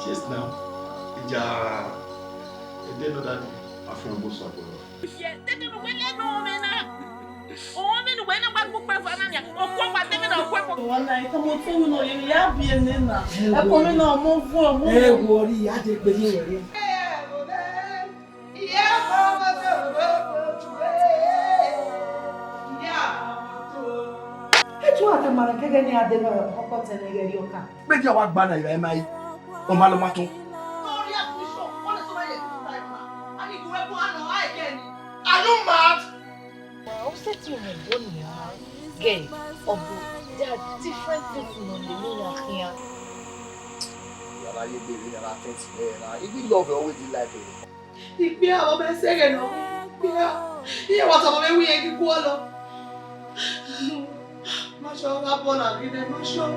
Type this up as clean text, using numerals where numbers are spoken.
Yes, now. Yeah. And then that I feel most of it. Yeah, they don't win no man. Oh, men when I walk by Vanania, or come by them in a weapon. One night, I'm going to know you have been in now. I'm coming on more for more. Hey, worry, I take the new. Make your work banner, you am I? Oh, Malamato. Are you mad? I'll set you in a bonny gay or there are different things in the meaning here. If you love, you always like it. If you have a second, yeah, what's up? We ain't go along. No, my show up on a good, my show.